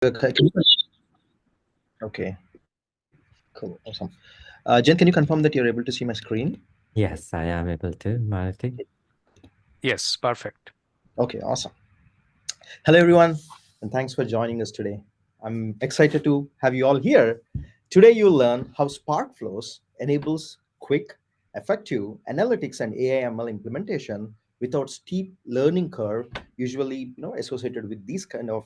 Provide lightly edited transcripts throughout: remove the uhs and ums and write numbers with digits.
Okay, cool, awesome. Jen, can you confirm that you're able to see my screen? Yes, I am able to, Maruti. Yes, perfect. Okay, awesome. Hello, everyone, and thanks for joining us today. I'm excited to have you all here. Today, you'll learn how Sparkflows enables quick, effective analytics and AI/ML implementation without steep learning curve, usually associated with these kind of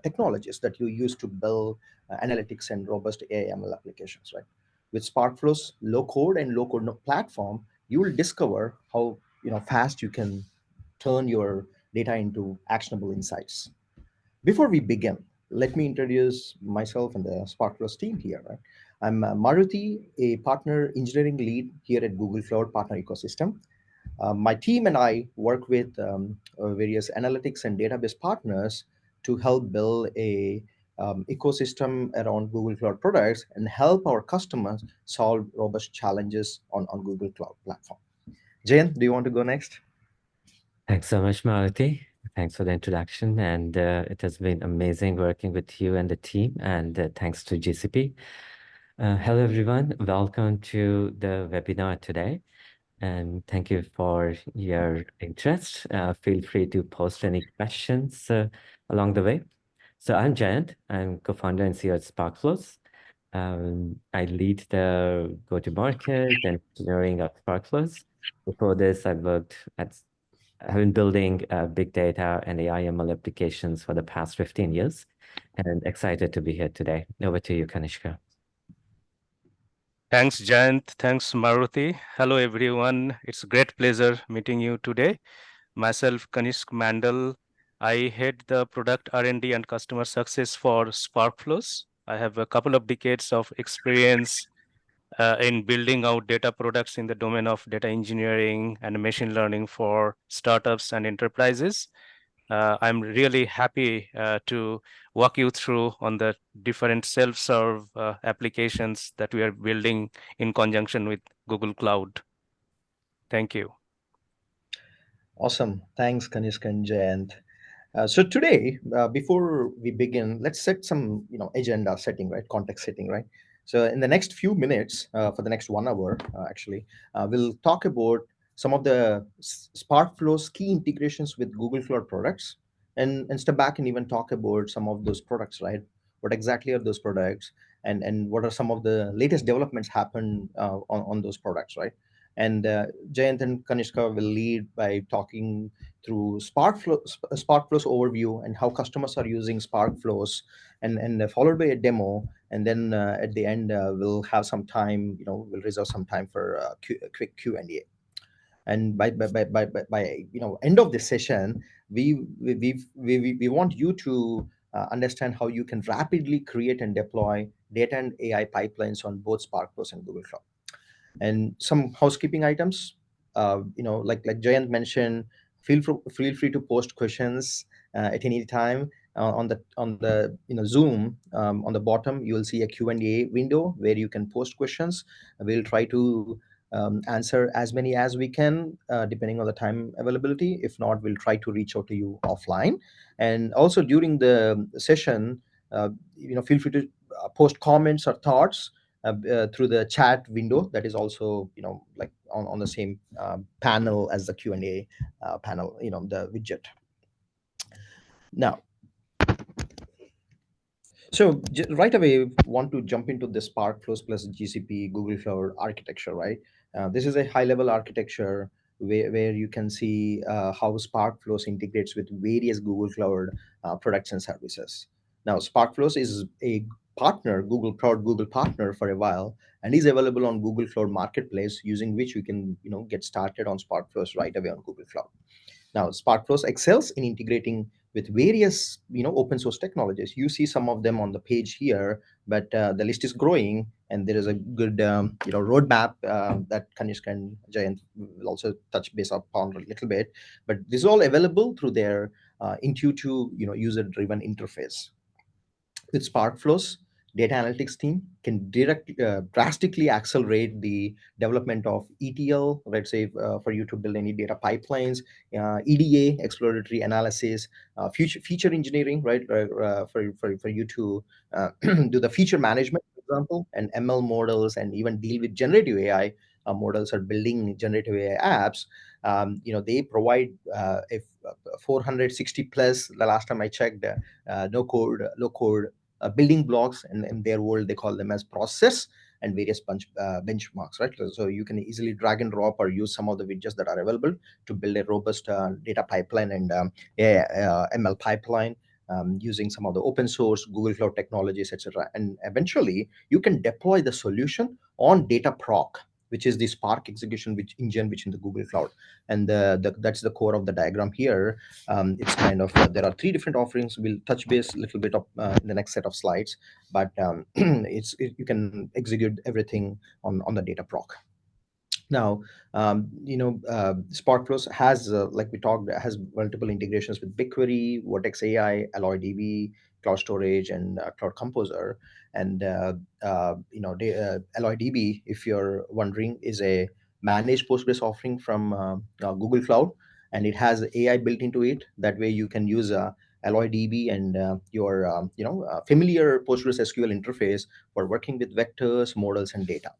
technologies that you use to build analytics and robust AI/ML applications. Right? With Sparkflows low code and low code platform, you will discover how fast you can turn your data into actionable insights. Before we begin, let me introduce myself and the Sparkflows team here. Right? I'm Maruti, a partner engineering lead here at Google Cloud Partner Ecosystem. My team and I work with various analytics and database partners to help build a ecosystem around Google Cloud products and help our customers solve robust challenges on Google Cloud platform. Jayan, do you want to go next? Thanks so much, Maruti. Thanks for the introduction. And it has been amazing working with you and the team. And thanks to GCP. Hello, everyone. Welcome to the webinar today. And thank you for your interest. Feel free to post any questions along the way. So I'm Jayant. I'm co-founder and CEO at Sparkflows. I lead the go-to-market and engineering of Sparkflows. Before this, I've been building big data and AI ML applications for the past 15 years, and excited to be here today. Over to you, Kanishka. Thanks, Jayant. Thanks, Maruti. Hello, everyone. It's a great pleasure meeting you today. Myself, Kanishk Mandal. I head the product R&D and customer success for Sparkflows. I have a couple of decades of experience in building out data products in the domain of data engineering and machine learning for startups and enterprises. I'm really happy to walk you through on the different self-serve applications that we are building in conjunction with Google Cloud. Thank you. Awesome. Thanks, Kanishka and Jayant. So today, before we begin, let's set some agenda setting, right? Context setting, right? So in the next few minutes, for the next 1 hour, actually, we'll talk about some of the Sparkflow's key integrations with Google Cloud products, and step back and even talk about some of those products, right? What exactly are those products, and what are some of the latest developments happen on those products, right? And Jayant and Kanishka will lead by talking through Sparkflows overview and how customers are using Sparkflows, and followed by a demo, and then at the end we'll have some time. We'll reserve some time for a quick Q&A. And by end of this session, we want you to understand how you can rapidly create and deploy data and AI pipelines on both Sparkflows and Google Cloud. And some housekeeping items, like Jayant mentioned, feel free to post questions at any time. On the Zoom, on the bottom you will see a Q&A window where you can post questions. We'll try to answer as many as we can, depending on the time availability. If not, we'll try to reach out to you offline. And also during the session, feel free to post comments or thoughts through the chat window that is also like on the same panel as the Q&A panel, the widget. Now, so right away want to jump into the Sparkflows plus GCP Google Cloud architecture, right? This is a high level architecture where you can see how Sparkflows integrates with various Google Cloud products and services. Now, Sparkflows is a Google partner for a while, and is available on Google Cloud Marketplace, using which you can get started on Sparkflows right away on Google Cloud. Now, Sparkflows excels in integrating with various open source technologies. You see some of them on the page here, but the list is growing, and there is a good roadmap that Kanishk and Jayant will also touch base upon a little bit. But this is all available through their intuitive user driven interface. With Sparkflows, data analytics team can drastically accelerate the development of ETL, let's say for you to build any data pipelines, EDA, exploratory analysis, feature engineering, right, for you to do the feature management, for example, and ML models, and even deal with generative AI models or building generative AI apps. They provide if 460 plus, the last time I checked, no code, low code building blocks, and in their world they call them as process and various benchmarks, right? So you can easily drag and drop or use some of the widgets that are available to build a robust data pipeline and ML pipeline, using some of the open source Google Cloud technologies, etc. And eventually, you can deploy the solution on Dataproc, which is the Spark execution which engine, which in the Google Cloud. And that's the core of the diagram here. It's kind of there are three different offerings. We'll touch base a little bit of in the next set of slides, but you can execute everything on the Dataproc. Now, Sparkflows has, like we talked, has multiple integrations with BigQuery, Vertex AI, Alloy DB, Cloud Storage, and Cloud Composer. And Alloy DB, if you're wondering, is a managed Postgres offering from Google Cloud, and it has AI built into it. That way, you can use Alloy DB and your familiar Postgres SQL interface for working with vectors, models, and data.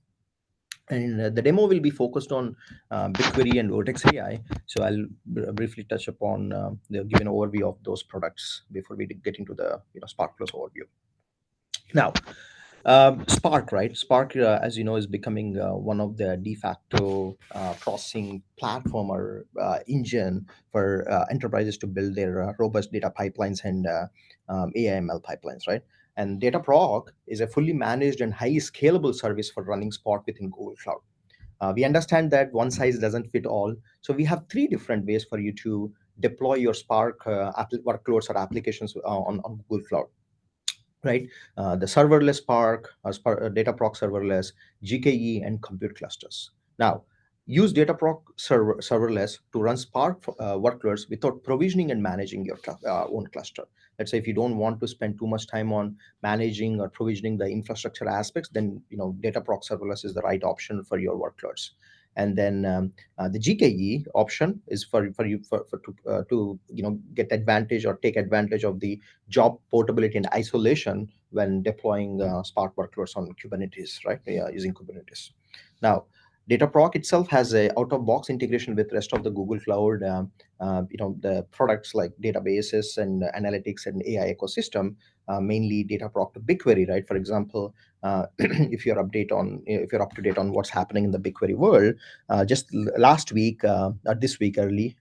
And the demo will be focused on BigQuery and Vertex AI. So I'll briefly touch upon give an overview of those products before we get into the Sparkflows overview. Now, Spark, right? Spark, as you know, is becoming one of the de facto processing platform or engine for enterprises to build their robust data pipelines and AIML pipelines, right? And Dataproc is a fully managed and highly scalable service for running Spark within Google Cloud. We understand that one size doesn't fit all, so we have three different ways for you to deploy your Spark workloads or applications on Google Cloud, right? The serverless Spark, Dataproc serverless, GKE, and compute clusters. Now, use Dataproc serverless to run Spark workloads without provisioning and managing your own cluster. Let's say if you don't want to spend too much time on managing or provisioning the infrastructure aspects, then Dataproc serverless is the right option for your workloads. And then the GKE option is for you to get advantage or take advantage of the job portability and isolation when deploying Spark workloads on Kubernetes, right? Yeah, using Kubernetes. Now, Dataproc itself has a out-of-box integration with rest of the Google Cloud, the products like databases and analytics and AI ecosystem, mainly Dataproc to BigQuery, right? For example, if you're up to date on what's happening in the BigQuery world, just last week or this week early,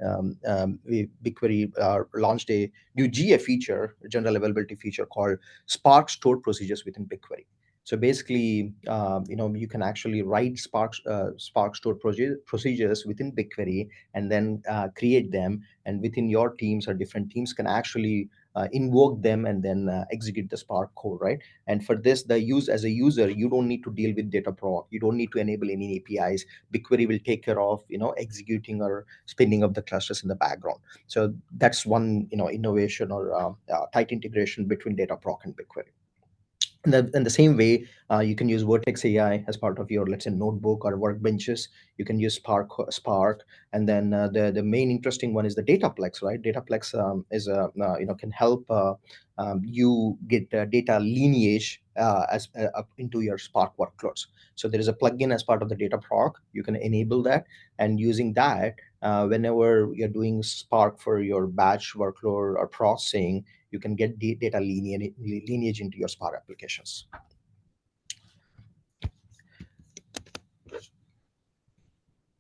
BigQuery launched a new GA feature, general availability feature called Spark Stored Procedures within BigQuery. So basically, you can actually write Spark stored procedures within BigQuery and then create them, and within your teams or different teams can actually invoke them and then execute the Spark code, right? And for this, as a user, you don't need to deal with Dataproc. You don't need to enable any APIs. BigQuery will take care of executing or spinning up the clusters in the background. So that's one innovation or tight integration between Dataproc and BigQuery. In the same way, you can use Vertex AI as part of your, let's say, notebook or workbenches. You can use Spark, and then the main interesting one is the Dataplex, right? Dataplex can help you get data lineage up into your Spark workloads. So there is a plugin as part of the Dataproc. You can enable that, and using that, whenever you're doing Spark for your batch workload or processing, you can get data lineage into your Spark applications.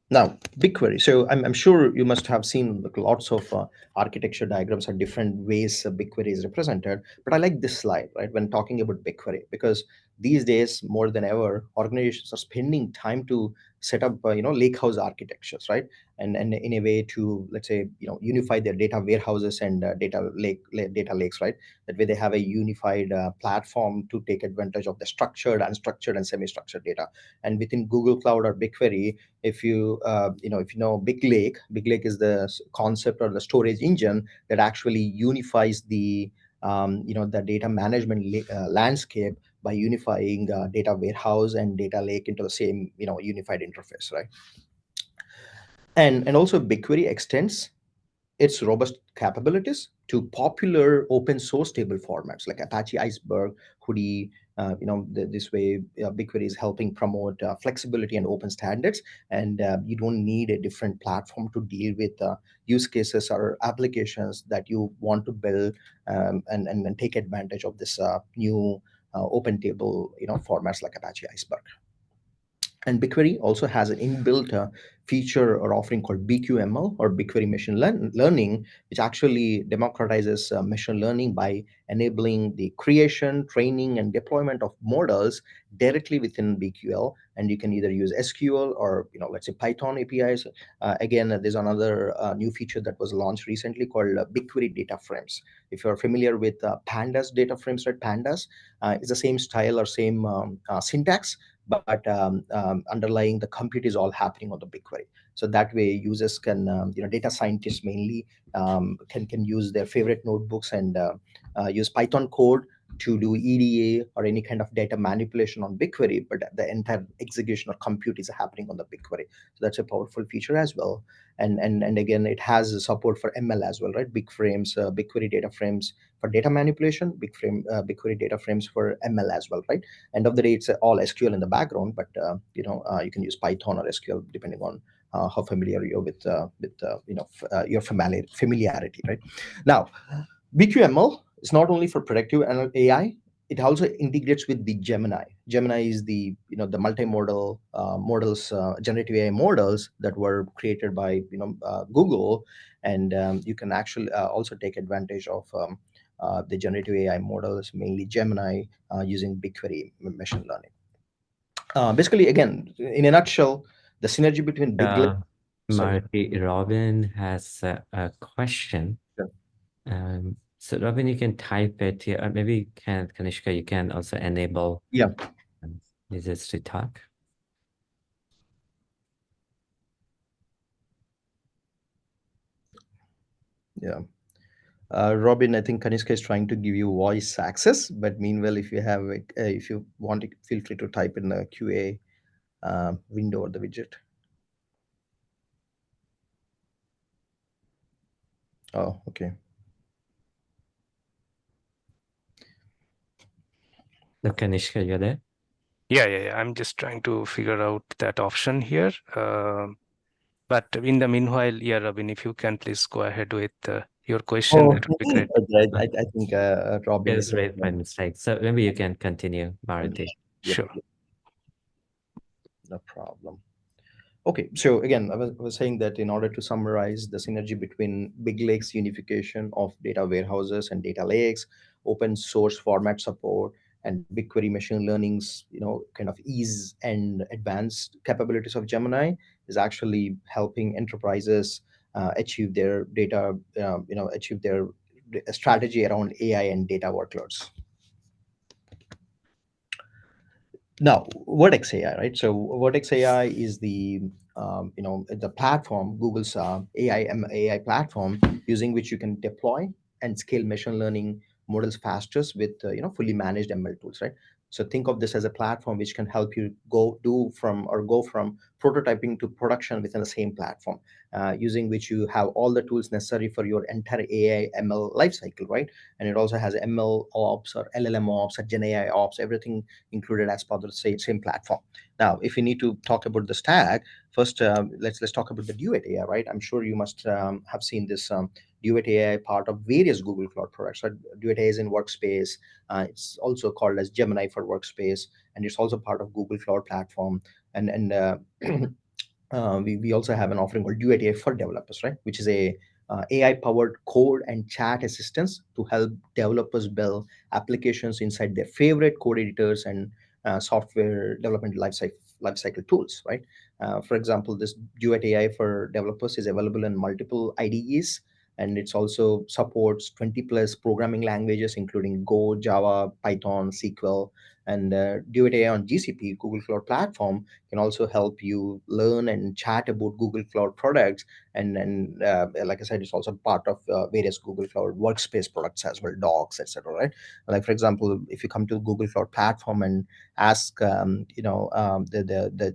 Now, BigQuery. So I'm sure you must have seen lots of architecture diagrams or different ways BigQuery is represented. But I like this slide, right, when talking about BigQuery, because these days, more than ever, organizations are spending time to set up, lakehouse architectures, right? And in a way to, let's say, unify their data warehouses and data lakes, right? That way they have a unified platform to take advantage of the structured, unstructured, and semi-structured data. And within Google Cloud or BigQuery, if you know Big Lake is the concept or the storage engine that actually unifies the the data management landscape by unifying data warehouse and data lake into the same unified interface, right? And also BigQuery extends its robust capabilities to popular open source table formats like Apache Iceberg, Hoodie. This way, BigQuery is helping promote flexibility and open standards, and you don't need a different platform to deal with use cases or applications that you want to build, and take advantage of this new open table formats like Apache Iceberg. And BigQuery also has an inbuilt feature or offering called BQML, or BigQuery Machine Learning, which actually democratizes machine learning by enabling the creation, training, and deployment of models directly within BQL. And you can either use SQL or let's say Python APIs. Again, there's another new feature that was launched recently called BigQuery Data Frames. If you're familiar with Pandas data frames, right? Pandas is the same style or same syntax, but underlying the compute is all happening on the BigQuery. So that way, users can, data scientists mainly, can use their favorite notebooks and use Python code to do EDA or any kind of data manipulation on BigQuery, but the entire execution or compute is happening on the BigQuery. So that's a powerful feature as well. And again, it has support for ML as well, right? BigQuery data frames for data manipulation, BigQuery data frames for ML as well, right? End of the day, it's all SQL in the background, but you can use Python or SQL depending on how familiar you're with your familiarity, right? Now, BQML is not only for predictive AI; it also integrates with the Gemini. Gemini is the the multimodal models, generative AI models that were created by Google, and you can actually also take advantage of the generative AI models, mainly Gemini, using BigQuery machine learning. Basically, again, in a nutshell, the synergy between big. Sorry. Maruti, Robin has a question. Sure. So Robin, you can type it here. Maybe Kanishka, you can also enable Yeah. users to talk. Yeah. Robin, I think Kanishka is trying to give you voice access, but meanwhile, if you have, if you want, to, feel free to type in the QA window or the widget. Oh, okay. So Kanishka, you're there? Yeah. I'm just trying to figure out that option here. But in the meanwhile, yeah, Robin, if you can please go ahead with your question, Oh, that would be great. okay. I think Robin It's is. raised by mistake. So maybe you can continue, Maruti. Yep, Sure. yep, no problem. Okay, so again, I was saying that in order to summarize the synergy between Big Lake's unification of data warehouses and data lakes, open source format support, and BigQuery machine learning's kind of ease and advanced capabilities of Gemini is actually helping enterprises achieve their achieve their strategy around AI and data workloads. Now, Vertex AI, right? So Vertex AI is the platform, Google's AI platform, using which you can deploy and scale machine learning models faster with fully managed ML tools, right? So think of this as a platform which can help you go from prototyping to production within the same platform, using which you have all the tools necessary for your entire AI ML lifecycle, right? And it also has ML ops or LLM ops or Gen AI ops, everything included as part of the same platform. Now, if you need to talk about the stack, first let's talk about the Duet AI, right? I'm sure you must have seen this Duet AI part of various Google Cloud products. Right? Duet AI is in Workspace. It's also called as Gemini for Workspace, and it's also part of Google Cloud Platform. And we also have an offering called Duet AI for developers, right? Which is a AI powered code and chat assistance to help developers build applications inside their favorite code editors and software development lifecycle tools, right? For example, this Duet AI for developers is available in multiple IDEs, and it's also supports 20 plus programming languages, including Go, Java, Python, SQL, And Duet AI on GCP, Google Cloud Platform, can also help you learn and chat about Google Cloud products. And like I said, it's also part of various Google Cloud Workspace products as well, Docs, etc. Right? Like for example, if you come to Google Cloud Platform and ask the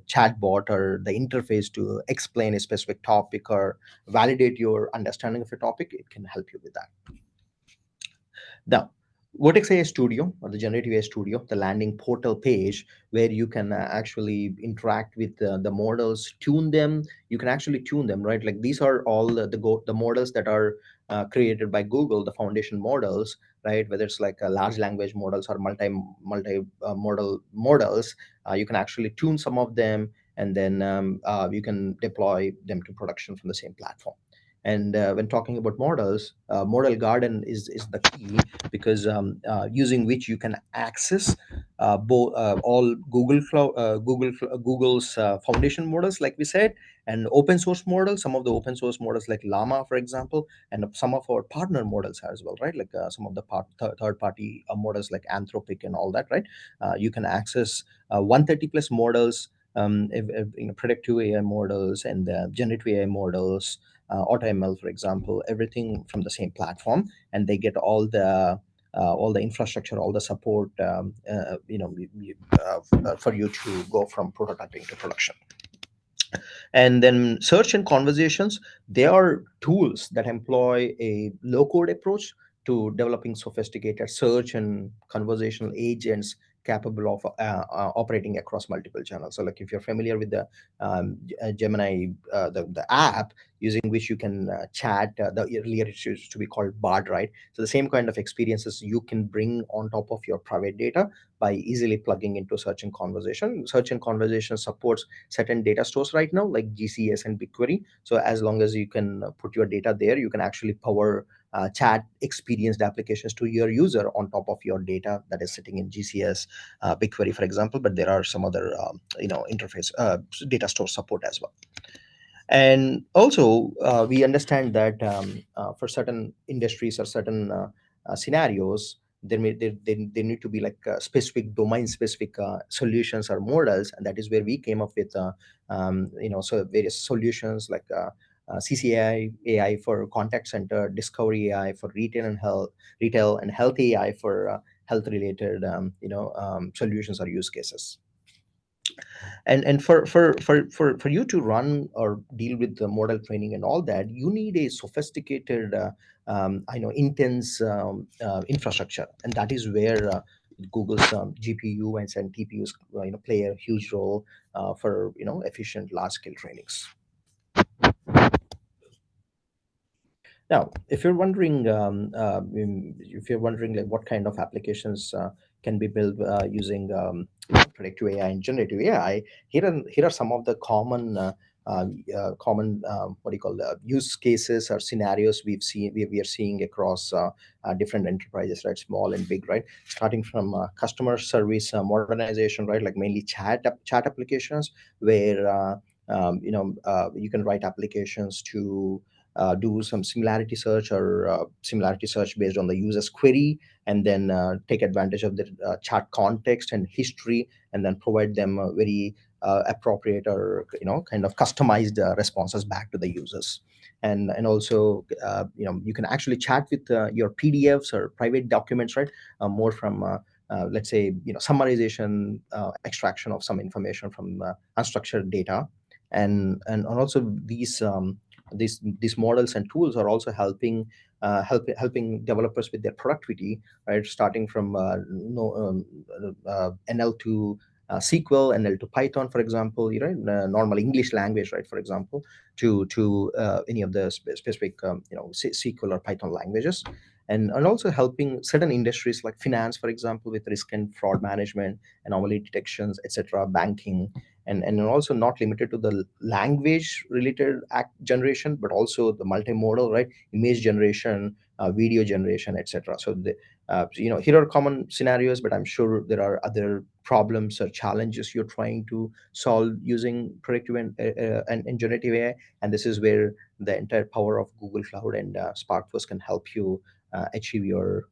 chatbot or the interface to explain a specific topic or validate your understanding of a topic, it can help you with that. Now, Vertex AI Studio or the Generative AI Studio, the landing portal page where you can actually interact with the models, tune them. You can actually tune them, right? Like these are all the models that are created by Google, the foundation models, right? Whether it's like large language models or multi models, you can actually tune some of them, and then you can deploy them to production from the same platform. And when talking about models, model garden is the key, because using which you can access both all Google's foundation models, like we said, and open source models. Some of the open source models like Llama, for example, and some of our partner models as well, right? Like some of the third party models like Anthropic and all that, right? You can access 130 plus models, predictive AI models and generative AI models, AutoML, for example, everything from the same platform, and they get all the infrastructure, all the support, for you to go from prototyping to production. And then search and conversations, they are tools that employ a low code approach to developing sophisticated search and conversational agents capable of operating across multiple channels. So like if you're familiar with the Gemini, the app using which you can chat, the earlier it used to be called Bard, right? So the same kind of experiences you can bring on top of your private data by easily plugging into search and conversation. Search and conversation supports certain data stores right now, like GCS and BigQuery. So as long as you can put your data there, you can actually power chat experienced applications to your user on top of your data that is sitting in GCS, BigQuery, for example. But there are some other interface data store support as well. And also, we understand that for certain industries or certain scenarios, there need to be like specific domain specific solutions or models, and that is where we came up with so various solutions like CCAI AI for contact center, Discovery AI for retail and health AI for health related solutions or use cases. And for you to run or deal with the model training and all that, you need a sophisticated intense infrastructure, and that is where Google's GPU and TPUs play a huge role for efficient large scale trainings. Now, if you're wondering like what kind of applications can be built using predictive AI and generative AI, here are some of the common what do you call use cases or scenarios we are seeing across different enterprises, right? Small and big, right? Starting from customer service modernization, right? Like mainly chat applications where you can write applications to do some similarity search or similarity search based on the user's query, and then take advantage of the chat context and history, and then provide them a very appropriate or kind of customized responses back to the users. And also you can actually chat with your PDFs or private documents, right? More from let's say summarization, extraction of some information from unstructured data. And also these models and tools are also helping developers with their productivity, right? Starting from NL to SQL, NL to Python, for example, normal English language, right? For example, to any of the specific SQL or Python languages, and also helping certain industries like finance, for example, with risk and fraud management, anomaly detections, etc., banking, and also not limited to the language related act generation, but also the multimodal, right? Image generation, video generation, etc. So here are common scenarios, but I'm sure there are other problems or challenges you're trying to solve using predictive and generative AI, and this is where the entire power of Google Cloud and Sparkflows can help you achieve your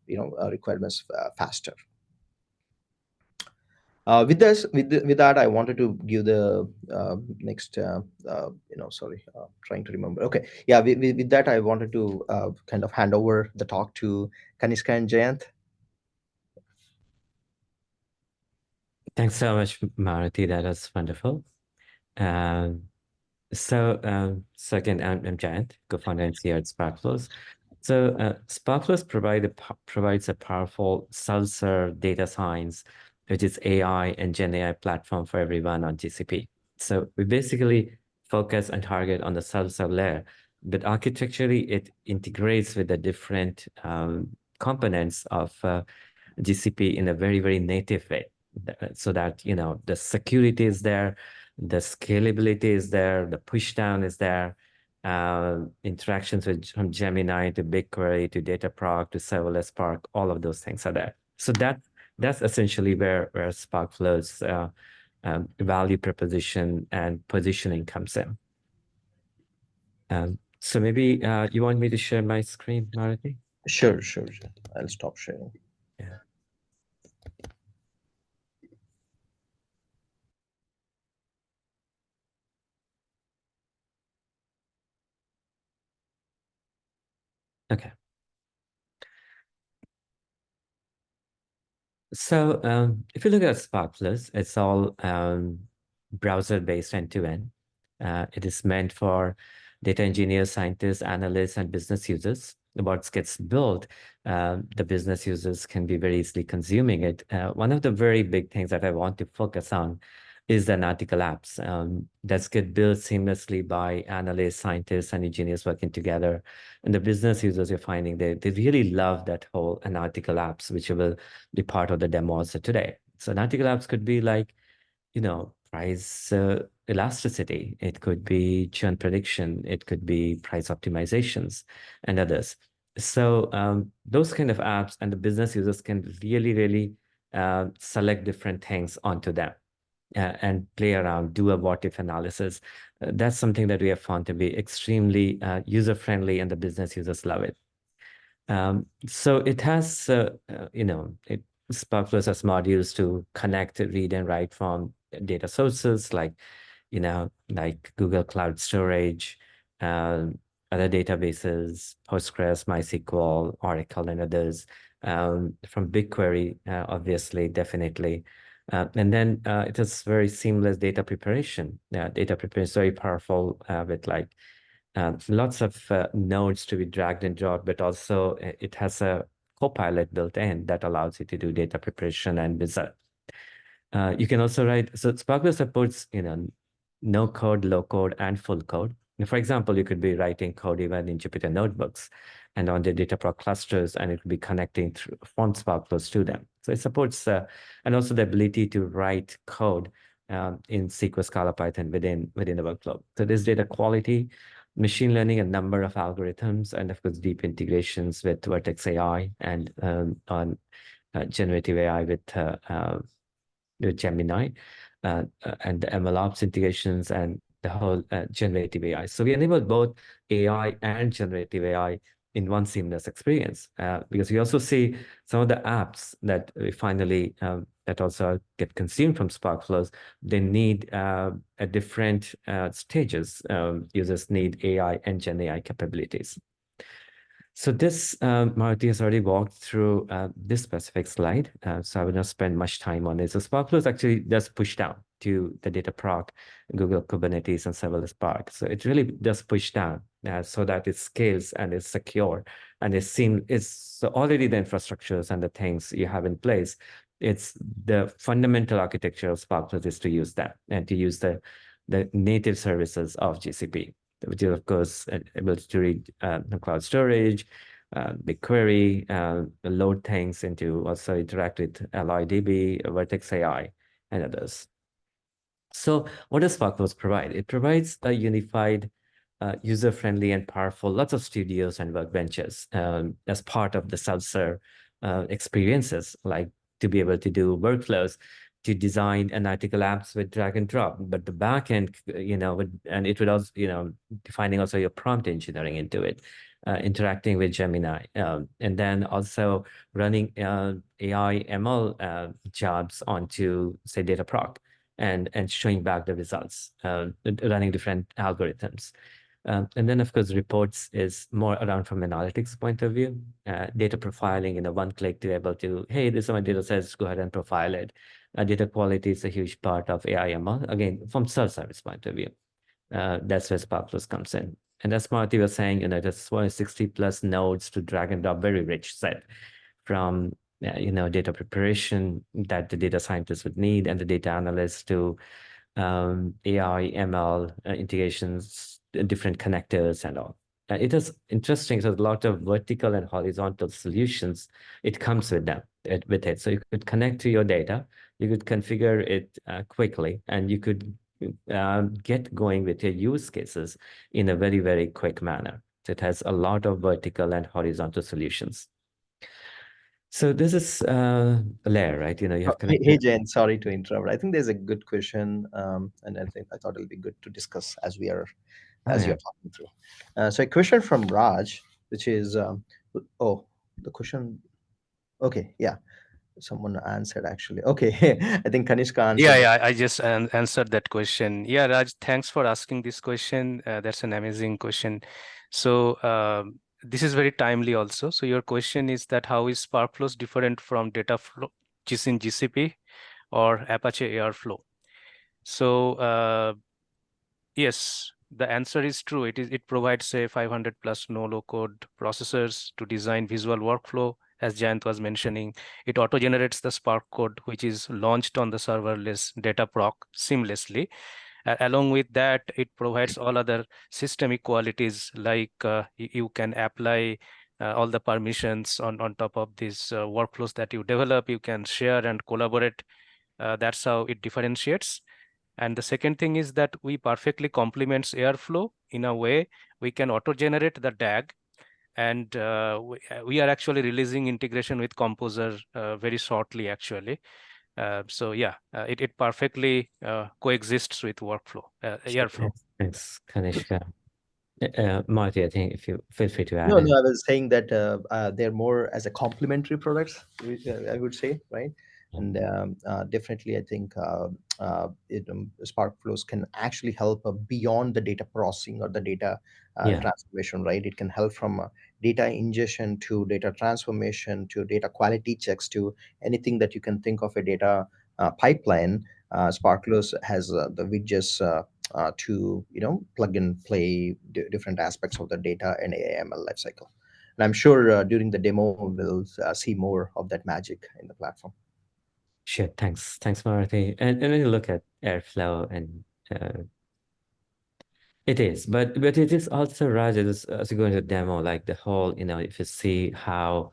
requirements faster. With that, I wanted to give the next. Sorry, trying to remember. Okay, yeah. With that, I wanted to kind of hand over the talk to Kanishka and Jayant. Thanks so much, Maruti. That was wonderful. Um, so again, I'm Jayant, co-founder and CEO at Sparkflows. So Sparkflows provides a powerful self-serve data science, which is AI and Gen AI platform for everyone on GCP. So we basically focus and target on the self-serve layer, but architecturally it integrates with the different components of GCP in a very, very native way, so that, you know, the security is there, the scalability is there, the push down is there, interactions with from Gemini to BigQuery to Dataproc to serverless Spark, all of those things are there. So that's essentially where Sparkflow's value proposition and positioning comes in. So maybe you want me to share my screen, Maruti? Sure. I'll stop sharing. Yeah. Okay. So if you look at Sparkflows, it's all browser-based end-to-end. It is meant for data engineers, scientists, analysts, and business users. What gets built, the business users can be very easily consuming it. One of the very big things that I want to focus on is the analytical apps that get built seamlessly by analysts, scientists, and engineers working together. And the business users, you're finding they really love that whole analytical apps, which will be part of the demo also today. So analytical apps could be like, you know, price elasticity. It could be churn prediction. It could be price optimizations and others. So those kind of apps and the business users can really, really select different things onto them and play around, do a what if analysis. That's something that we have found to be extremely user friendly, and the business users love it. So it has, Sparkflows has modules to connect, read, and write from data sources like, like Google Cloud Storage, other databases, Postgres, MySQL, Oracle, and others. From BigQuery, obviously, definitely. And then it has very seamless data preparation. Data preparation is very powerful with like lots of nodes to be dragged and dropped, but also it has a copilot built in that allows you to do data preparation and wizard. You can also write, so Sparkflow supports, no code, low code, and full code. For example, you could be writing code even in Jupyter notebooks and on the Dataproc clusters, and it could be connecting through from Sparkflows to them. So it supports, and also the ability to write code in SQL, Scala, Python within the workflow. So there's data quality, machine learning, a number of algorithms, and of course, deep integrations with Vertex AI and on generative AI with Gemini and the MLOps integrations and the whole generative AI. So we enable both AI and generative AI in one seamless experience because we also see some of the apps that we finally that also get consumed from Sparkflows. They need at different stages. Users need AI and Gen AI capabilities. So this, Maruti has already walked through this specific slide, so I will not spend much time on it. So Sparkflows actually does push down to the Dataproc, Google Kubernetes, and serverless Spark. So it really does push down so that it scales and is secure and it's so already the infrastructures and the things you have in place. It's the fundamental architecture of Sparkflows is to use that and to use the native services of GCP, which is, of course, able to read the cloud storage, BigQuery, load things into, also interact with LIDB, Vertex AI, and others. So what does Sparkflows provide? It provides a unified, user-friendly and powerful, lots of studios and workbenches as part of the self-serve experiences, like to be able to do workflows, to design analytical apps with drag and drop, but the backend, and it would also, defining also your prompt engineering into it, interacting with Gemini, and then also running AI ML jobs onto, say, Dataproc, and showing back the results, running different algorithms. And then, of course, reports is more around from analytics point of view, data profiling in a one click to able to, hey, this is my data sets, go ahead and profile it. Data quality is a huge part of AI ML, again, from self-service point of view. That's where Sparkflows comes in. And as Marty was saying, there's 60 plus nodes to drag and drop, very rich set from, data preparation that the data scientists would need and the data analysts to AI, ML integrations, different connectors and all. It is interesting. So a lot of vertical and horizontal solutions, it comes with them, with it. So you could connect to your data, you could configure it quickly, and you could get going with your use cases in a very, very quick manner. So it has a lot of vertical and horizontal solutions. So this is a layer, right? You have connected. Hey, Jane, sorry to interrupt. I think there's a good question, and I thought it'll be good to discuss as you're talking through. So a question from Raj, which is, the question. Okay, yeah, someone answered actually. Okay, I think Kanishka answered. Yeah, I just answered that question. Yeah, Raj, thanks for asking this question. That's an amazing question. So this is very timely also. So your question is that how is Sparkflows different from data flow in GCP or Apache Airflow? So yes, the answer is true. It provides say 500 plus no-low code processors to design visual workflow. As Jayant was mentioning, it auto-generates the Spark code, which is launched on the serverless Dataproc seamlessly. Along with that, it provides all other system equalities, like you can apply all the permissions on top of these workflows that you develop. You can share and collaborate. That's how it differentiates. And the second thing is that we perfectly complements Airflow in a way we can auto-generate the DAG, and we are actually releasing integration with Composer very shortly, actually. So yeah, it perfectly coexists with workflow, Airflow. Thanks, Kanishka. Marty, I think if you feel free to add No, in. no, I was saying that they're more as a complementary products, I would say, right? And definitely, I think Sparkflows can actually help beyond the data processing or the data Yeah, transformation, right? It can help from data ingestion to data transformation to data quality checks to anything that you can think of a data pipeline. Sparkflows has the widgets to plug and play different aspects of the data and AML lifecycle. And I'm sure during the demo we'll see more of that magic in the platform. sure. Thanks, Marty. And when you look at Airflow, and it is, but it is also, Raj, as you go into the demo, like the whole, if you see how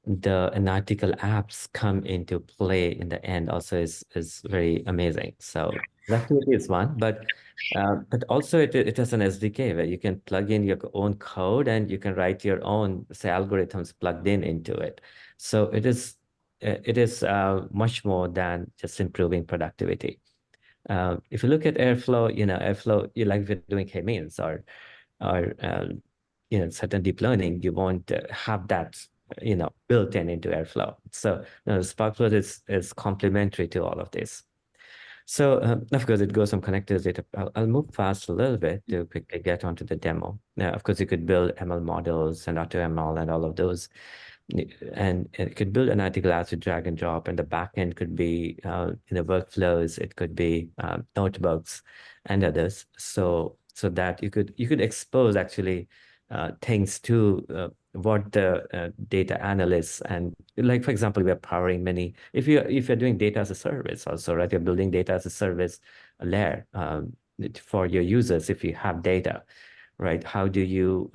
the analytical apps come into play in the end, also is very amazing. So productivity is one, but also it has an SDK where you can plug in your own code and you can write your own, say, algorithms plugged into it. So it is much more than just improving productivity. If you look at Airflow, Airflow, you like if you're doing k-means or certain deep learning, you won't have that built into Airflow. So Sparkflow is complementary to all of this. So of course, it goes from connectors data. I'll move fast a little bit to quickly get onto the demo. Now, of course, you could build ML models and AutoML and all of those. And it could build analytical apps with drag and drop, and the backend could be workflows. It could be notebooks and others. So that you could expose actually things to what the data analysts, and like, for example, we are powering many. If you're doing data as a service also, right? You're building data as a service layer for your users. If you have data, right? How do you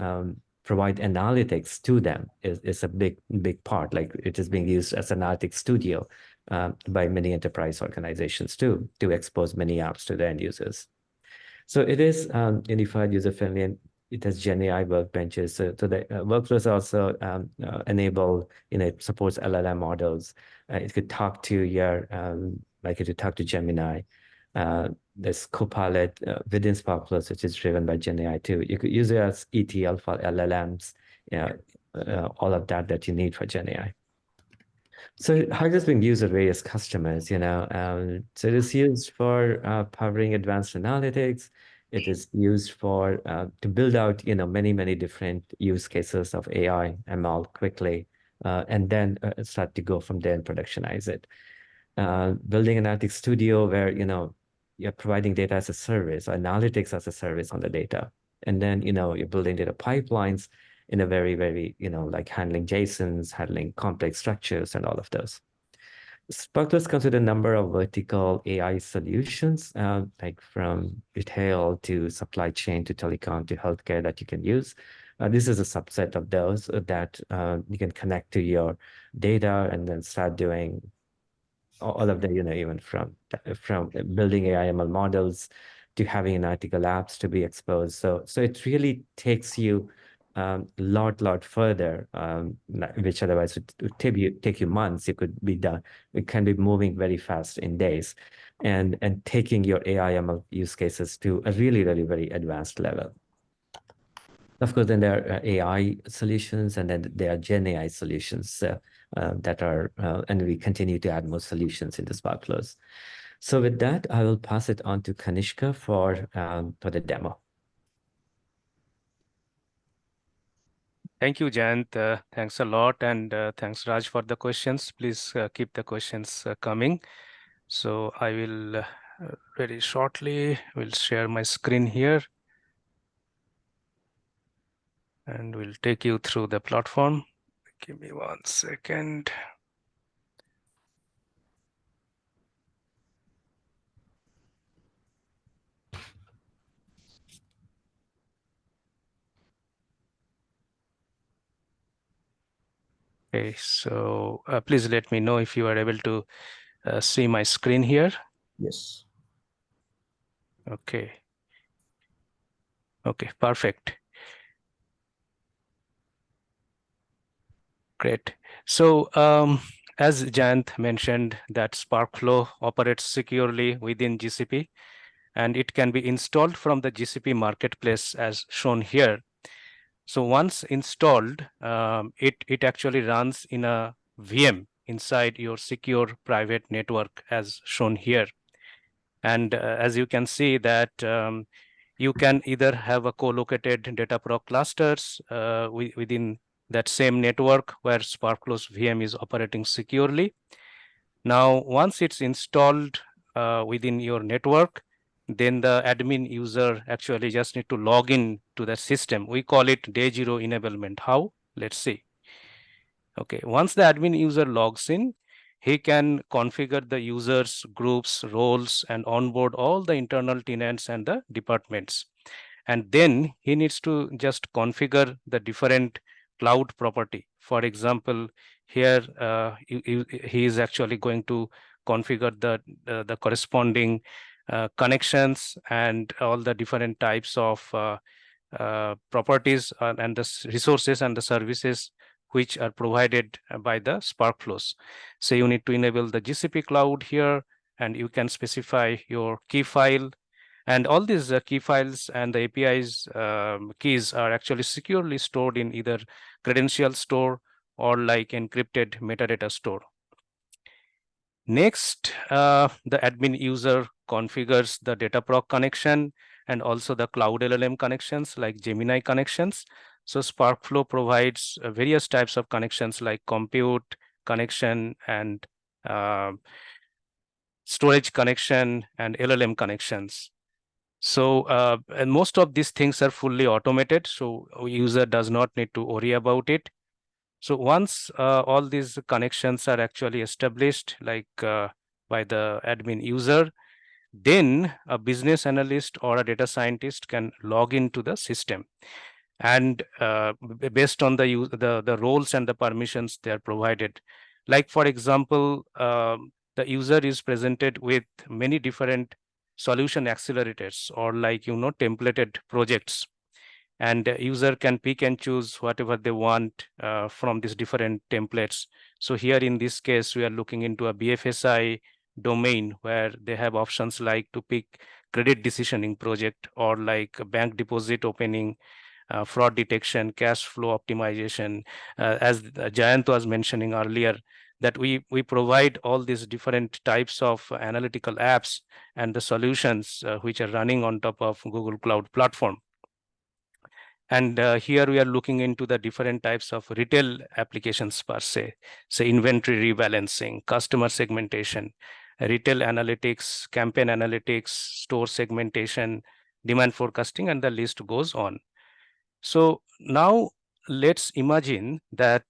provide analytics to them is a big part. Like, it is being used as an analytics studio by many enterprise organizations too, to expose many apps to the end users. So it is unified, user-friendly, and it has GenAI workbenches. So the workflows also enable, it supports LLM models. It could talk to like it could talk to Gemini. There's Copilot within Sparkflows, which is driven by GenAI too. You could use it as ETL for LLMs. all of that you need for Gen AI. So how it has been used at various customers, so it is used for powering advanced analytics. It is used for to build out, many different use cases of AI, ML quickly, and then start to go from there and productionize it. Building analytics studio where, you're providing data as a service, or analytics as a service on the data. And then, you're building data pipelines in a very, very, like handling JSONs, handling complex structures and all of those. Sparkflows comes with a number of vertical AI solutions, like from retail to supply chain to telecom to healthcare that you can use. This is a subset of those that you can connect to your data and then start doing all of the, even from building AI ML models to having analytical apps to be exposed. So it really takes you lot further, which otherwise would take you months. It could be done. It can be moving very fast in days, and taking your AI ML use cases to a really very advanced level. Of course, then there are AI solutions, and then there are Gen AI solutions that are, and we continue to add more solutions into Sparkflows. So with that, I will pass it on to Kanishka for the demo. Thank you, Jayant. Thanks a lot, and thanks, Raj, for the questions. Please keep the questions coming. So I will very shortly will share my screen here, and we'll take you through the platform. Give me 1 second. Okay, so please let me know if you are able to see my screen here. Yes. Okay. Okay, perfect. Great. So as Jayant mentioned, that Sparkflow operates securely within GCP, and it can be installed from the GCP marketplace as shown here. So once installed, it actually runs in a VM inside your secure private network as shown here. And as you can see that you can either have a co-located Dataproc clusters within that same network where Sparkflows VM is operating securely. Now, once it's installed within your network, then the admin user actually just need to log in to the system. We call it day zero enablement. How? Let's see. Okay, once the admin user logs in, he can configure the users, groups, roles, and onboard all the internal tenants and the departments. And then he needs to just configure the different cloud property. For example, here he is actually going to configure the corresponding connections and all the different types of properties and the resources and the services which are provided by the Sparkflows. So you need to enable the GCP cloud here, and you can specify your key file. And all these key files and the APIs keys are actually securely stored in either credential store or like encrypted metadata store. Next, the admin user configures the Dataproc connection and also the Cloud LLM connections like Gemini connections. So Sparkflow provides various types of connections like compute connection and storage connection and LLM connections. So and most of these things are fully automated, so user does not need to worry about it. So once all these connections are actually established, like by the admin user, then a business analyst or a data scientist can log into the system. And based on the roles and the permissions they are provided. Like for example, the user is presented with many different solution accelerators or like templated projects, and user can pick and choose whatever they want from these different templates. So here in this case, we are looking into a BFSI domain where they have options like to pick credit decisioning project or like a bank deposit opening fraud detection, cash flow optimization. As Jayant was mentioning earlier, that we provide all these different types of analytical apps and the solutions which are running on top of Google Cloud Platform. And here we are looking into the different types of retail applications per se, say inventory rebalancing, customer segmentation, retail analytics, campaign analytics, store segmentation, demand forecasting, and the list goes on. So now let's imagine that,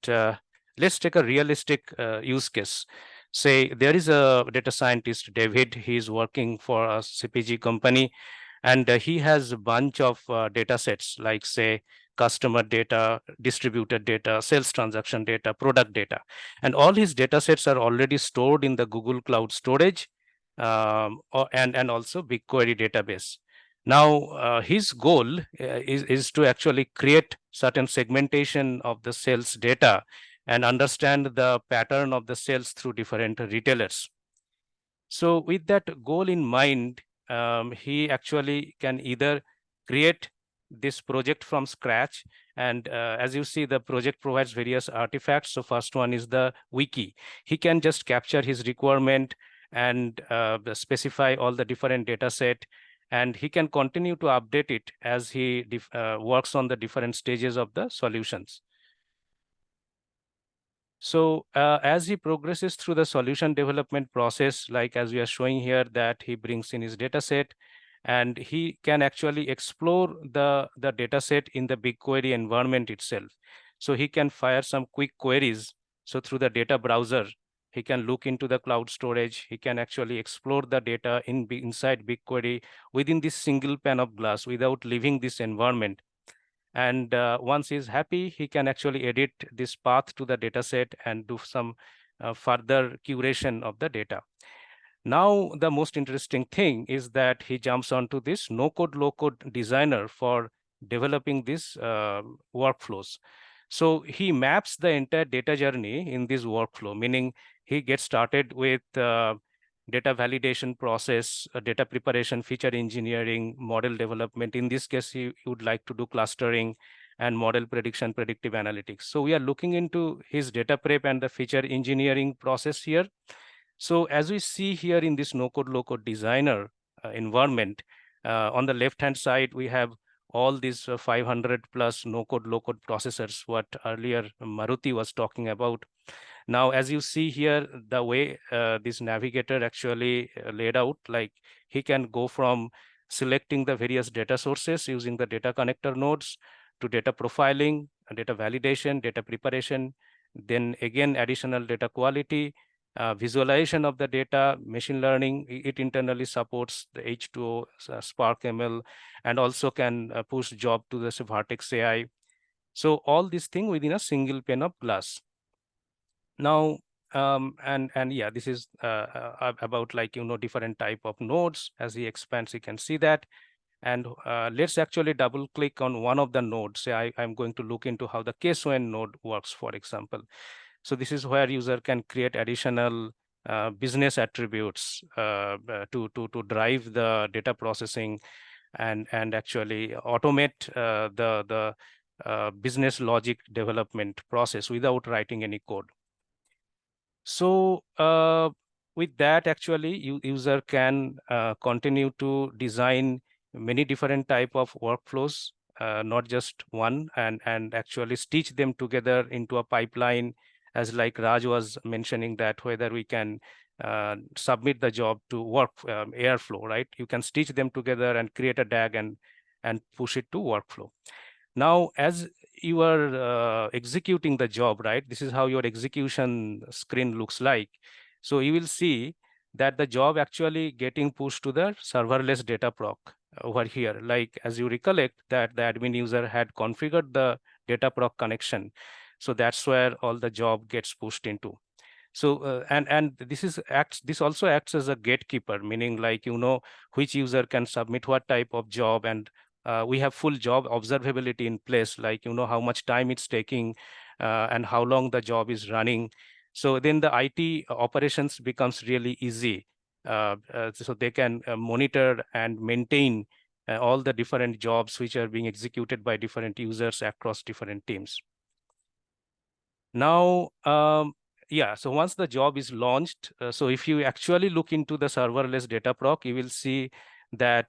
let's take a realistic use case. Say there is a data scientist, David, he is working for a CPG company, and he has a bunch of data sets, like say customer data, distributed data, sales transaction data, product data. And all his data sets are already stored in the Google Cloud Storage, and also BigQuery database. Now, his goal is to actually create certain segmentation of the sales data and understand the pattern of the sales through different retailers. So with that goal in mind, he actually can either create this project from scratch. And as you see, the project provides various artifacts. So first one is the wiki. He can just capture his requirement and specify all the different data set, and he can continue to update it as he works on the different stages of the solutions. So as he progresses through the solution development process, like as we are showing here, that he brings in his data set, and he can actually explore the data set in the BigQuery environment itself. So he can fire some quick queries. So through the data browser, he can look into the cloud storage. He can actually explore the data inside BigQuery within this single pane of glass without leaving this environment. And once he's happy, he can actually edit this path to the data set and do some further curation of the data. Now, the most interesting thing is that he jumps onto this no-code, low-code designer for developing these workflows. So he maps the entire data journey in this workflow, meaning he gets started with data validation process, data preparation, feature engineering, model development. In this case, he would like to do clustering and model prediction, predictive analytics. So we are looking into his data prep and the feature engineering process here. So as we see here in this no-code, low-code designer environment, on the left-hand side, we have all these 500 plus no-code, low-code processors, what earlier Maruti was talking about. Now, as you see here, the way this navigator actually laid out, like he can go from selecting the various data sources using the data connector nodes to data profiling, data validation, data preparation, then again, additional data quality, visualization of the data, machine learning. It internally supports the H2O, Spark ML, and also can push job to the Vertex AI. So all these things within a single pane of glass. Now, and yeah, this is about, like, different type of nodes. As he expands, you can see that. And let's actually double click on one of the nodes. Say I'm going to look into how the KSON node works, for example. So this is where user can create additional business attributes to drive the data processing and actually automate the business logic development process without writing any code. So with that, actually, user can continue to design many different type of workflows, not just one, and actually stitch them together into a pipeline, as like Raj was mentioning, that whether we can submit the job to work Airflow, right? You can stitch them together and create a DAG and push it to workflow. Now, as you are executing the job, right? This is how your execution screen looks like. So you will see that the job actually getting pushed to the serverless data proc over here. Like, as you recollect, that the admin user had configured the data proc connection. So that's where all the job gets pushed into. So and this also acts as a gatekeeper, meaning, like, which user can submit what type of job, and we have full job observability in place, like, how much time it's taking and how long the job is running. So then the IT operations becomes really easy. So they can monitor and maintain all the different jobs which are being executed by different users across different teams. Now, yeah, so once the job is launched, so if you actually look into the serverless data proc, you will see that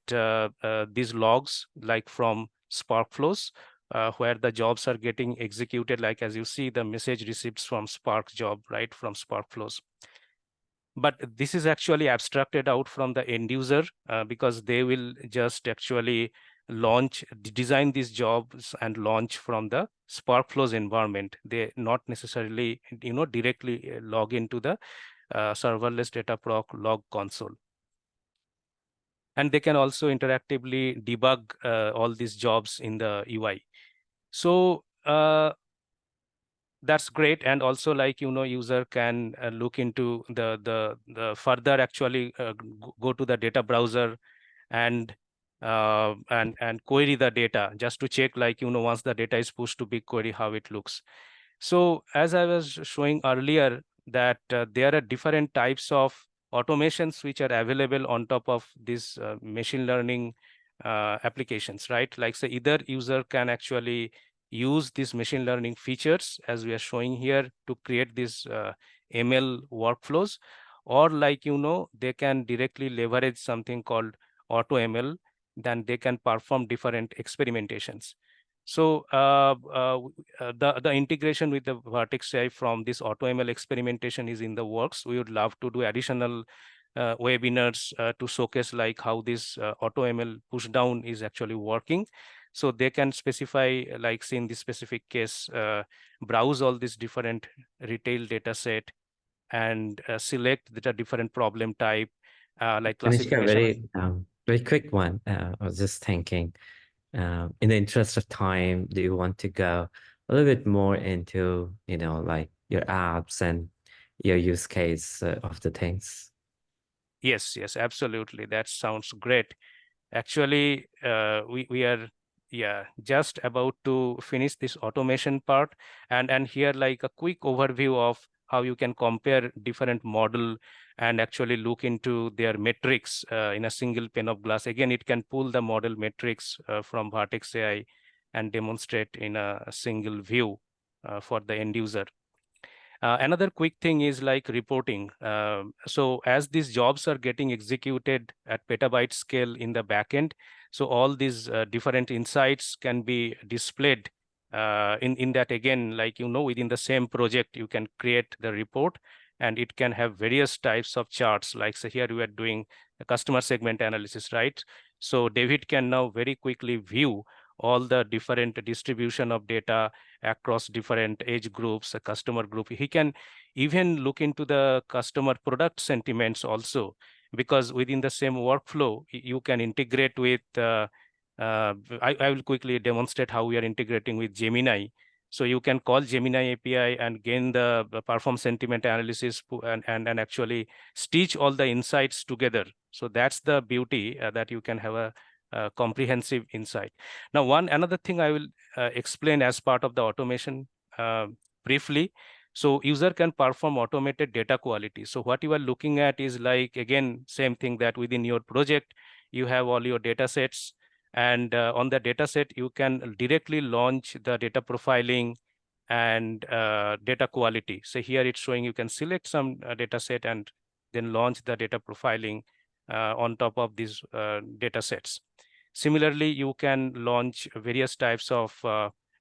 these logs, like from Sparkflows, where the jobs are getting executed, like as you see the message received from Spark job, right, from Sparkflows. But this is actually abstracted out from the end user because they will just actually launch, design these jobs and launch from the Sparkflows environment. They not necessarily, directly log into the serverless data proc log console. And they can also interactively debug all these jobs in the UI. So that's great. And also, like, user can look into the further actually go to the data browser and query the data just to check, like, once the data is pushed to BigQuery, how it looks. So as I was showing earlier, that there are different types of automations which are available on top of these machine learning applications, right? Like, say, either user can actually use these machine learning features, as we are showing here, to create these ML workflows, or, like, they can directly leverage something called auto ML, then they can perform different experimentations. So the integration with the Vertex AI from this AutoML experimentation is in the works. We would love to do additional webinars to showcase, like, how this AutoML push down is actually working. So they can specify, like, say in this specific case, browse all these different retail data set and select the different problem type, like Kanishka, classification. very quick one. I was just thinking, in the interest of time, do you want to go a little bit more into, like your apps and your use case of the things? Yes, absolutely. That sounds great. Actually, we are just about to finish this automation part, and here, like, a quick overview of how you can compare different model and actually look into their metrics in a single pane of glass. Again, it can pull the model metrics from Vertex AI and demonstrate in a single view for the end user. Another quick thing is, like, reporting. So as these jobs are getting executed at petabyte scale in the backend, so all these different insights can be displayed in that. Again, like, within the same project, you can create the report, and it can have various types of charts. Like, say, here we are doing a customer segment analysis, right? So David can now very quickly view all the different distribution of data across different age groups, a customer group. He can even look into the customer product sentiments also, because within the same workflow, you can integrate with, I will quickly demonstrate how we are integrating with Gemini. So you can call Gemini API and gain the perform sentiment analysis and actually stitch all the insights together. So that's the beauty, that you can have a comprehensive insight. Now, another thing I will explain as part of the automation briefly. So user can perform automated data quality. So what you are looking at is, like, again, same thing, that within your project, you have all your data sets, and on the data set, you can directly launch the data profiling and data quality. So here it's showing you can select some data set and then launch the data profiling on top of these data sets. Similarly, you can launch various types of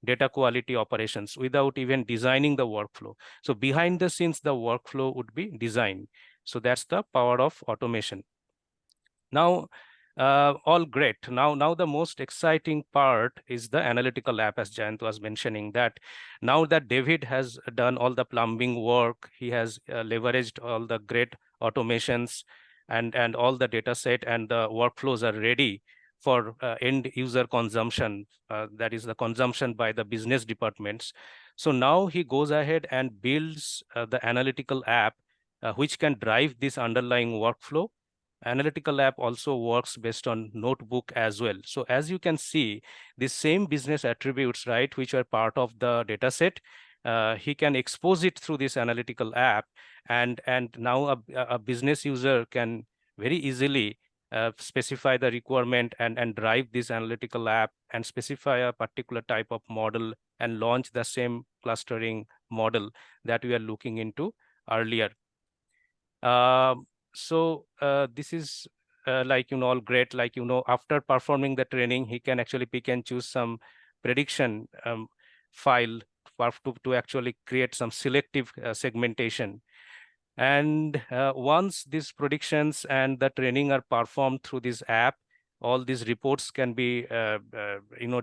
data quality operations without even designing the workflow. So behind the scenes, the workflow would be designed. So that's the power of automation. Now, all great. Now the most exciting part is the analytical app, as Jayant was mentioning, that now that David has done all the plumbing work, he has leveraged all the great automations and all the data set, and the workflows are ready for end user consumption, that is the consumption by the business departments. So now he goes ahead and builds the analytical app, which can drive this underlying workflow. Analytical app also works based on notebook as well. So as you can see, the same business attributes, right, which are part of the data set, he can expose it through this analytical app, and now a business user can very easily specify the requirement and drive this analytical app and specify a particular type of model and launch the same clustering model that we are looking into earlier. This is all great. After performing the training, he can actually pick and choose some prediction file to actually create some selective segmentation. And once these predictions and the training are performed through this app, all these reports can be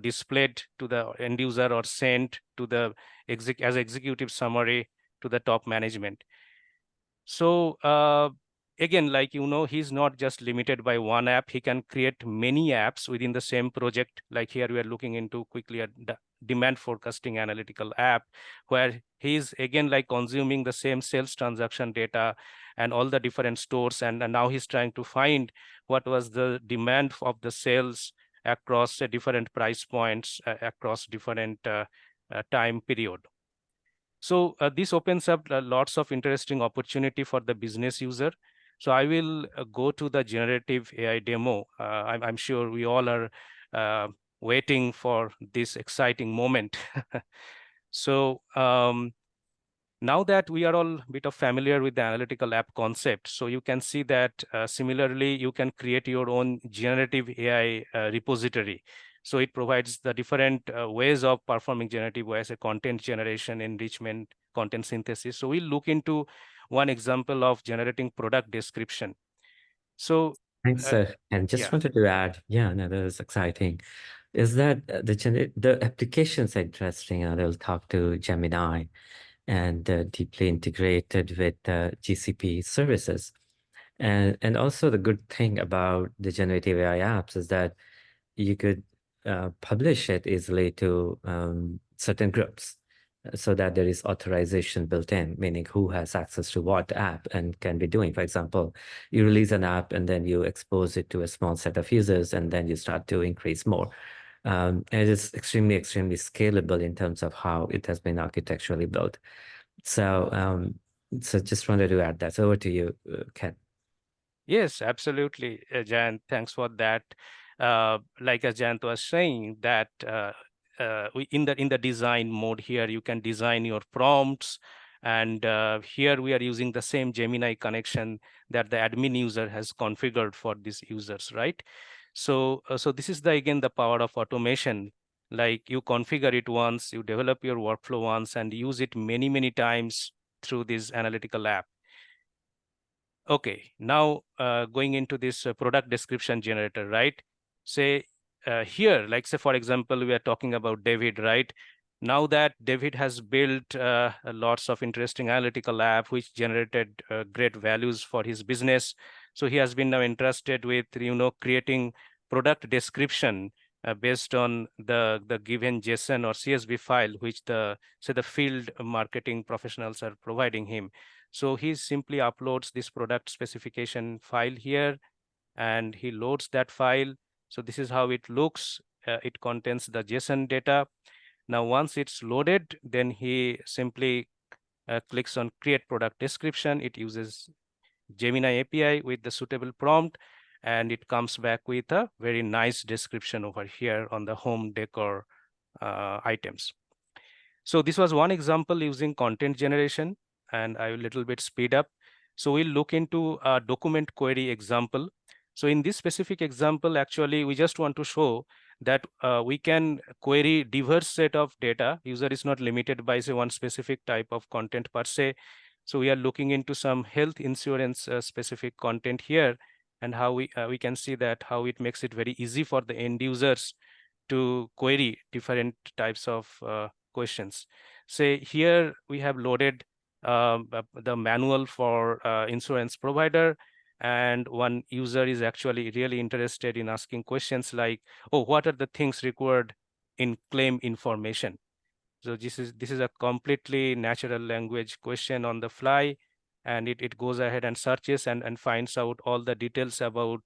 displayed to the end user or sent to the as executive summary to the top management. So again, he's not just limited by one app. He can create many apps within the same project. Like here, we are looking into quickly a demand forecasting analytical app, where he's again consuming the same sales transaction data and all the different stores. And now he's trying to find what was the demand of the sales across different price points, across different time period. So this opens up lots of interesting opportunity for the business user. So I will go to the generative AI demo. I'm sure we all are waiting for this exciting moment. So now that we are all a bit of familiar with the analytical app concept, so you can see that similarly, you can create your own generative AI repository. So it provides the different ways of performing generative as a content generation, enrichment, content synthesis. So we'll look into one example of generating product description. So Thanks, sir. And just wanted to add, that is exciting, is that the applications are interesting. They'll talk to Gemini and deeply integrated with GCP services. And also the good thing about the generative AI apps is that you could publish it easily to certain groups so that there is authorization built in, meaning who has access to what app and can be doing. For example, you release an app and then you expose it to a small set of users and then you start to increase more. And it is extremely, extremely scalable in terms of how it has been architecturally built. So, so just wanted to add that. So over to you, Ken. Yes, absolutely, Jayant. Thanks for that. Like as Jayant was saying, that in the design mode here, you can design your prompts, and here we are using the same Gemini connection that the admin user has configured for these users, right? So, so this is again the power of automation. Like you configure it once, you develop your workflow once, and use it many times through this analytical app. Okay, now going into this product description generator, right? Say here, like say, for example, we are talking about David, right? Now that David has built lots of interesting analytical app, which generated great values for his business. So he has been now interested with, creating product description based on the given JSON or CSV file, which the field marketing professionals are providing him. So he simply uploads this product specification file here, and he loads that file. So this is how it looks. It contains the JSON data. Now, once it's loaded, then he simply clicks on create product description. It uses Gemini API with the suitable prompt, and it comes back with a very nice description over here on the home decor items. So this was one example using content generation, and I will little bit speed up. So we'll look into a document query example. So in this specific example, actually, we just want to show that we can query diverse set of data. User is not limited by say one specific type of content per se. So we are looking into some health insurance specific content here, and how we can see that how it makes it very easy for the end users to query different types of questions. Say here we have loaded the manual for insurance provider, and one user is actually really interested in asking questions like, oh, what are the things required in claim information? So this is a completely natural language question on the fly, and it goes ahead and searches and finds out all the details about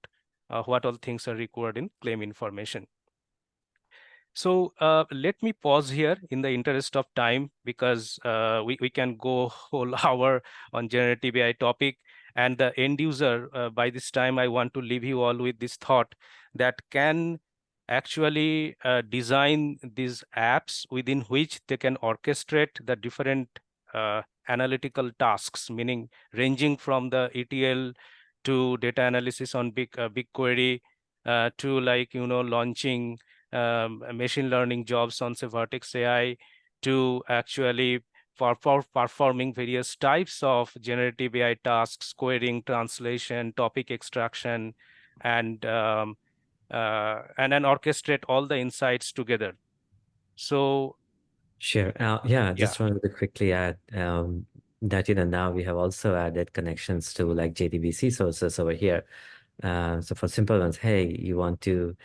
what all things are required in claim information. So let me pause here in the interest of time, because we can go whole hour on generative AI topic. and the end user. By this time, I want to leave you all with this thought that can actually design these apps within which they can orchestrate the different analytical tasks, meaning ranging from the ETL to data analysis on BigQuery, to launching machine learning jobs on say Vertex AI, to actually for performing various types of generative AI tasks, querying, translation, topic extraction, and then orchestrate all the insights together. So Sure. Yeah, yeah, just wanted to quickly add that, now we have also added connections to like JDBC sources over here. So for simple ones, hey, you want to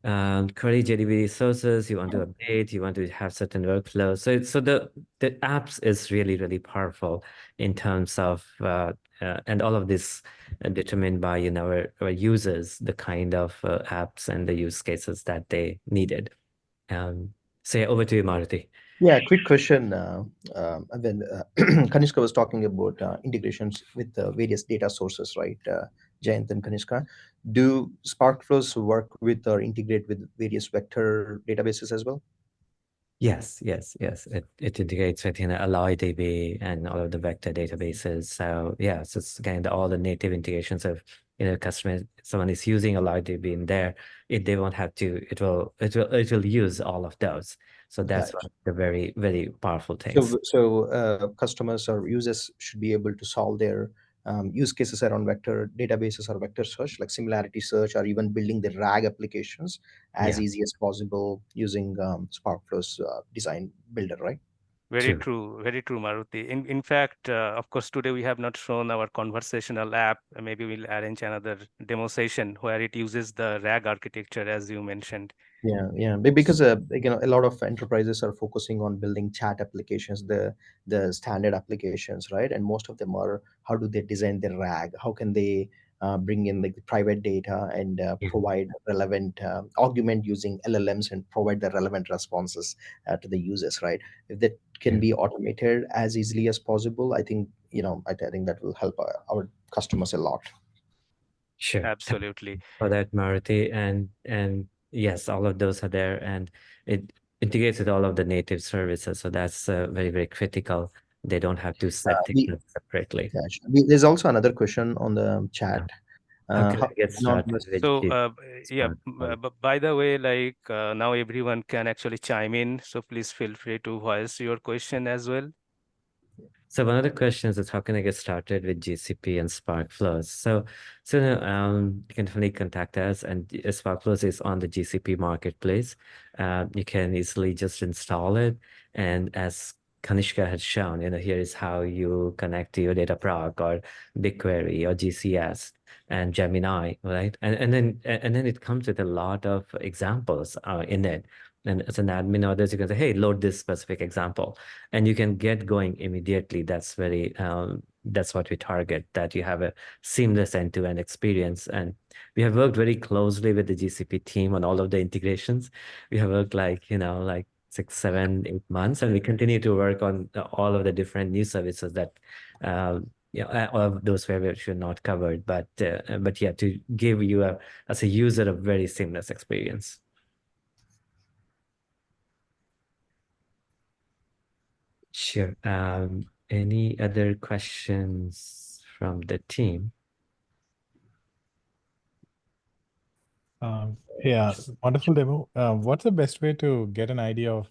query JDBC sources, you want to update, you want to have certain workflows. So the apps is really, really powerful in terms of, and all of this determined by, our users, the kind of apps and the use cases that they needed. So yeah, over to you, Maruti. Yeah, quick question. When Kanishka was talking about integrations with various data sources, right? Jayant and Kanishka, do Sparkflows work with or integrate with various vector databases as well? Yes. It integrates with, AlloyDB and all of the vector databases. So yeah, so it's kind of all the native integrations of, someone is using AlloyDB in there, they won't have to, it will use all of those. So that's one Gotcha. of the very, very powerful things. So customers or users should be able to solve their use cases around vector databases or vector search, like similarity search, or even building the RAG applications as Yeah, easy as possible using Sparkflow's design builder, right? true. very true, Maruti. In fact, of course, today we have not shown our conversational app. Maybe we'll arrange another demo session where it uses the RAG architecture, as you mentioned. Yeah. Because a lot of enterprises are focusing on building chat applications, the standard applications, right? And most of them are, how do they design their RAG? How can they bring in like the private data and Yeah, provide relevant augment using LLMs and provide the relevant responses to the users, right? If that can yeah, be automated as easily as possible, I think I think that will help our customers a lot. sure. Absolutely. For that, Maruti, and yes, all of those are there, and it integrates with all of the native services. So that's very, very critical. They don't have to set things We up separately. Yeah, sure. There's also another question on the chat. Yeah. Okay, How let's get started anonymous? with So, the yeah, Sparkflows. but by the way, now everyone can actually chime in. So please feel free to voice your question as well. So one of the questions is how can I get started with GCP and Sparkflows? You can definitely contact us, and Sparkflows is on the GCP marketplace. You can easily just install it, and as Kanishka had shown, here is how you connect to your Dataproc or BigQuery or GCS and Gemini, right? And then it comes with a lot of examples in it. And as an admin or this, you can say, hey, load this specific example, and you can get going immediately. That's what we target, that you have a seamless end-to-end experience. And we have worked very closely with the GCP team on all of the integrations. We have worked like 6, 7, 8 months, and we continue to work on all of the different new services that all of those where should not covered, but yeah, to give you as a user a very seamless experience. Sure. Any other questions from the team? Yeah, wonderful demo. What's the best way to get an idea of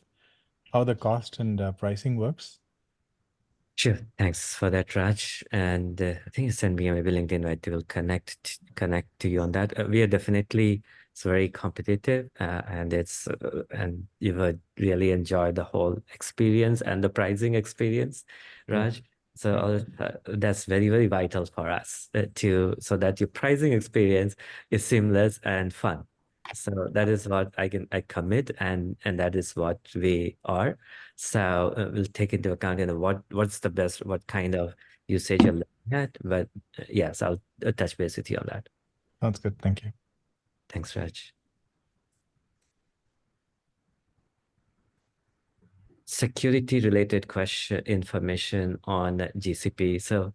how the cost and pricing works? Sure. Thanks for that, Raj. And I think you sent me maybe LinkedIn invite. We'll connect to you on that. We are definitely, it's very competitive, and you would really enjoy the whole experience and the pricing experience, Raj. So that's very, very vital for us so that your pricing experience is seamless and fun. So that is what I commit, and that is what we are. So we'll take into account, what's the best, what kind of usage you're looking at. But yes, I'll touch base with you on that. Sounds good. Thank you. Thanks, Raj. Security related question information on GCP. So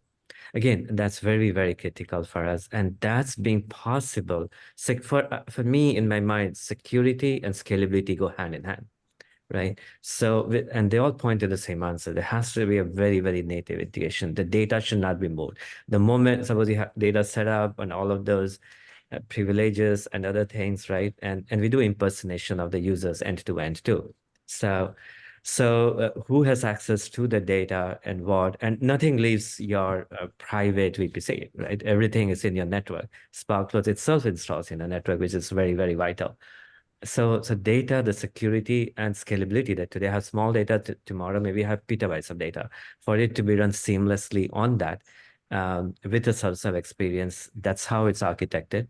Again, that's very, very critical for us. And that's being possible. For me, in my mind, security and scalability go hand in hand, right? So, and they all point to the same answer. There has to be a very, very native integration. The data should not be moved. The moment, suppose you have data set up and all of those privileges and other things, right? And we do impersonation of the users end to end too. So who has access to the data and what? And nothing leaves your private VPC, right? Everything is in your network. Sparkflows itself installs in a network, which is very, very vital. So data, the security and scalability, that today have small data, tomorrow maybe have petabytes of data. For it to be run seamlessly on that with a self-serve experience, that's how it's architected.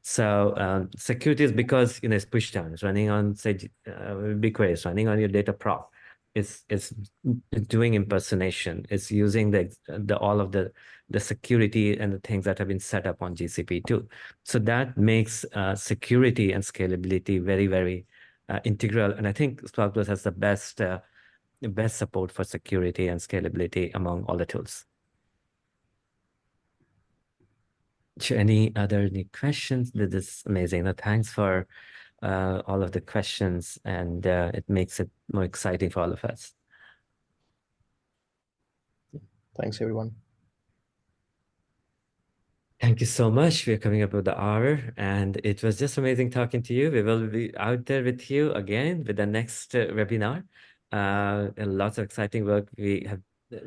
So security is because it's push down. It's running on, say, BigQuery. It's running on your data prop. It's doing impersonation. It's using the all of the security and the things that have been set up on GCP too. So that makes security and scalability very, very integral. And I think Sparkflows has the best support for security and scalability among all the tools. Any other questions? This is amazing. Thanks for all of the questions, and it makes it more exciting for all of us. Thanks, everyone. Thank you so much. We're coming up with the hour, and it was just amazing talking to you. We will be out there with you again with the next webinar. And lots of exciting work we have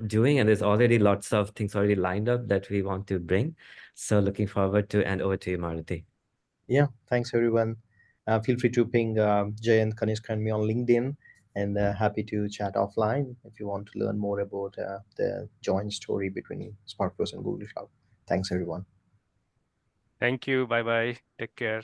doing, and there's already lots of things already lined up that we want to bring. So looking forward to, and over to you, Maruti. Yeah, thanks, everyone. Feel free to ping Jay and Kanishk and me on LinkedIn, and happy to chat offline if you want to learn more about the joint story between Sparkflows and Google Cloud. Thanks, everyone. Thank you. Bye bye. Take care.